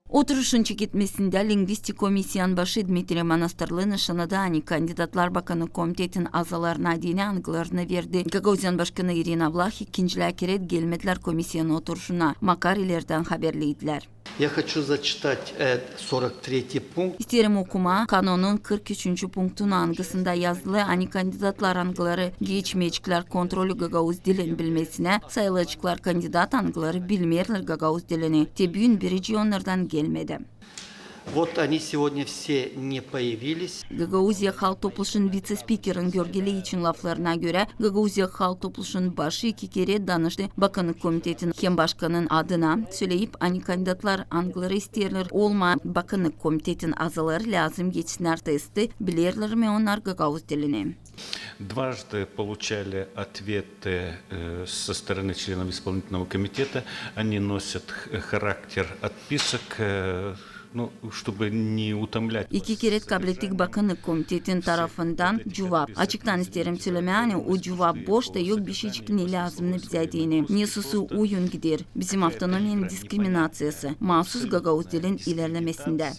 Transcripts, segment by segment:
Oturuşun çekitmesinde Lingvistik Komisyon başı Dmitriy Monastirli nişanıda Kandidatlar Bakanı Komitetin azalarına dini angılarını verdi. Gagauzyan Başkanı Irina Vlach ikinciler kere gelmediler komisyonun oturuşuna. Makarilerden haberliydiler. Я хочу зачитать 43 пункт. İsterim okuma kanonun 43. punktun angısında yazılı kandidatlar angıları geçmeyecekler kontrolü Gagauz dilini bilmesine, sayılacaklar kandidat angıları bilmeyerler Gagauz dilini. Tebün birici onlardan gelmedi. Вот они сегодня все не появились. Gagauzya Halk Topluluğu'nun vice-spikerin görgeli için laflarına göre Gagauzya Halk Topluluğu'nun başı iki kere danıştı. Bakanlık Komitetin hem başkanın adına söyleyip kandidatlar angıları isterler olma Bakanlık Komitetin azaları lazım geçsinler testi bilirler mi onlar Gagauz dilini. Дважды получали ответы со стороны членов исполнительного комитета. Они носят характер отписок, чтобы не утомлять. İki kere kabul ettik Bakanlık Komitetin tarafından cevap. Açıktan isterim söylemeye o cevap boş da yok bir şeycik ne lazım ne bize diyene. Nesusu oyun gider. Bizim автономиянın diskriminasyası. Mahsus Gagauz dilin ilerlemesinde.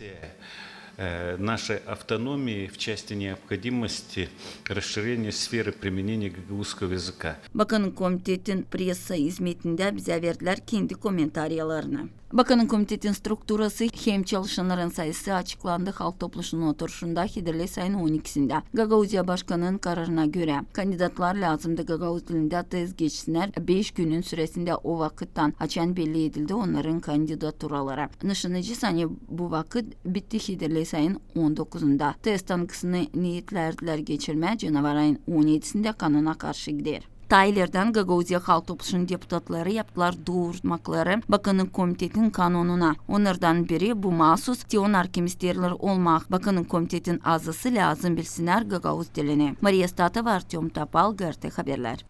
Нашей автономии в части необходимости расширения сферы применения гагаузского языка. Bakanlık Komitetin presa hizmetinde bize verdiler kendi komentaryalarını. Bakanın komitetin strukturası hem çalışanların sayısı açıklandı Halk Topluluğu'nun oturuşunda Hiderli sayın 12'sinde. Gagauzya Başkanı'nın kararına göre kandidatlar lazımdı Gagauz dilinde tez geçsinler 5 günün süresinde o vakıttan açan belli edildi onların kandidaturaları. Nişanıcı sani bu vakit bitti Hiderli sayın 19'unda. Test tankısını niyetlerdiler geçirme canavar ayın 17'sinde kanuna karşı gider. Taylerden Gagauzya Halk Topluluğu'nun deputatları yaptılar doğurmakları Bakanın Komitetin kanununa. Onlardan biri bu mahsus Tion Arkimisterler olmak Bakanın Komitetin azası lazım bilsinler Gagauz dilini. Maria Statova, Artyom Topal, GRT Haberler.